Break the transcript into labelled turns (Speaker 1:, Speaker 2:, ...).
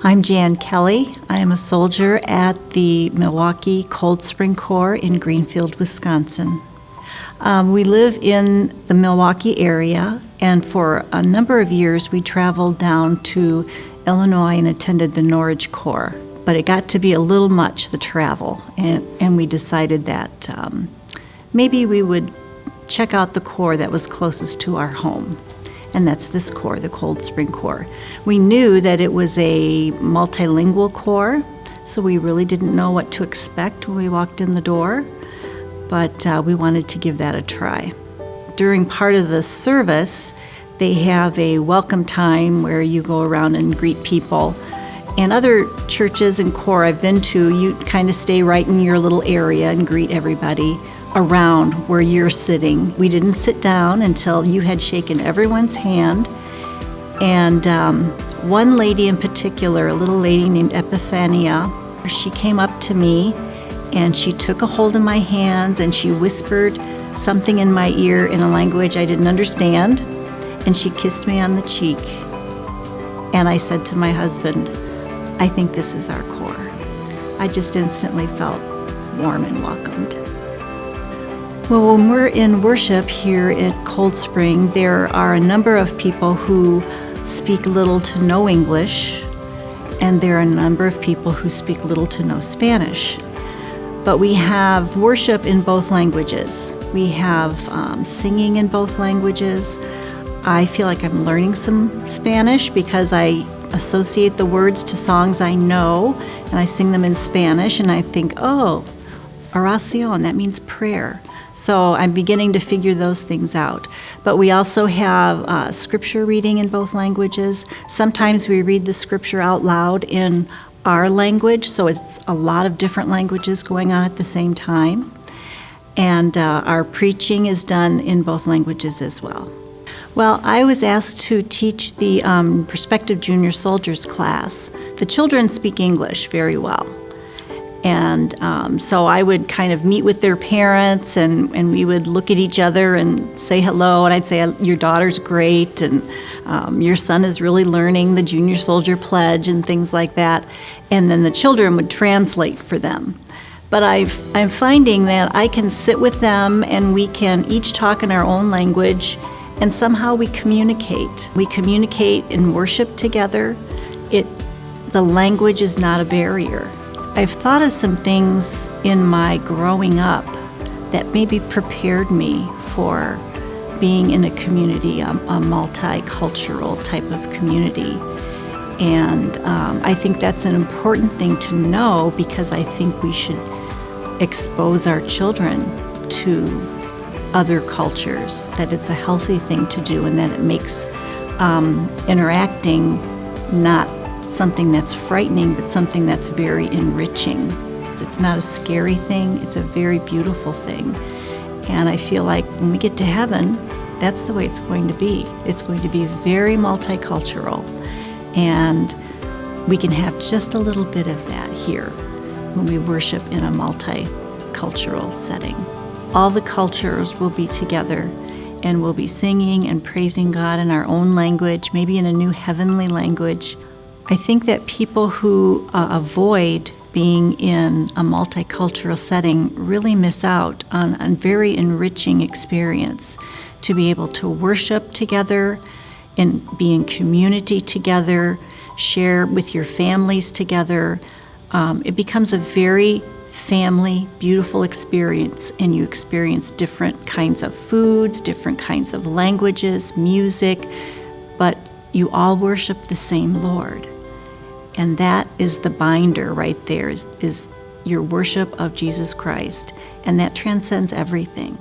Speaker 1: I'm Jan Kelley. I am a soldier at the Milwaukee Cold Spring Corps in Greenfield, Wisconsin. We live in the Milwaukee area, and for a number of years we traveled down to Illinois and attended the Norwich Corps. But it got to be a little much, the travel, and we decided that maybe we would check out the Corps that was closest to our home. And that's this Corps, the Cold Spring Corps. We knew that it was a multilingual Corps, so we really didn't know what to expect when we walked in the door, but we wanted to give that a try. During part of the service, they have a welcome time where you go around and greet people. And other churches and Corps I've been to, you kind of stay right in your little area and greet everybody around where you're sitting. We didn't sit down until you had shaken everyone's hand. And one lady in particular, a little lady named Epiphania, she came up to me and she took a hold of my hands and she whispered something in my ear in a language I didn't understand, and she kissed me on the cheek. And I said to my husband, I think this is our Corps. I just instantly felt warm and welcomed. Well, when we're in worship here at Cold Spring, there are a number of people who speak little to no English, and there are a number of people who speak little to no Spanish. But we have worship in both languages. We have singing in both languages. I feel like I'm learning some Spanish because I associate the words to songs I know, and I sing them in Spanish, and I think, oh, oración, that means prayer. So I'm beginning to figure those things out. But we also have scripture reading in both languages. Sometimes we read the scripture out loud in our language, so it's a lot of different languages going on at the same time. And our preaching is done in both languages as well. Well, I was asked to teach the prospective junior soldiers class. The children speak English very well. And so I would kind of meet with their parents, and we would look at each other and say hello, and I'd say, your daughter's great, and your son is really learning the Junior Soldier Pledge and things like that. And then the children would translate for them. But I'm finding that I can sit with them and we can each talk in our own language, and somehow we communicate. We communicate and worship together. The language is not a barrier. I've thought of some things in my growing up that maybe prepared me for being in a community, a multicultural type of community. And I think that's an important thing to know, because I think we should expose our children to other cultures, that it's a healthy thing to do, and that it makes interacting not something that's frightening, but something that's very enriching. It's not a scary thing, it's a very beautiful thing. And I feel like when we get to heaven, that's the way it's going to be. It's going to be very multicultural. And we can have just a little bit of that here when we worship in a multicultural setting. All the cultures will be together, and we'll be singing and praising God in our own language, maybe in a new heavenly language. I think that people who avoid being in a multicultural setting really miss out on a very enriching experience, to be able to worship together and be in community together, share with your families together. It becomes a very family, beautiful experience, and you experience different kinds of foods, different kinds of languages, music, but you all worship the same Lord. And that is the binder right there, is your worship of Jesus Christ. And that transcends everything.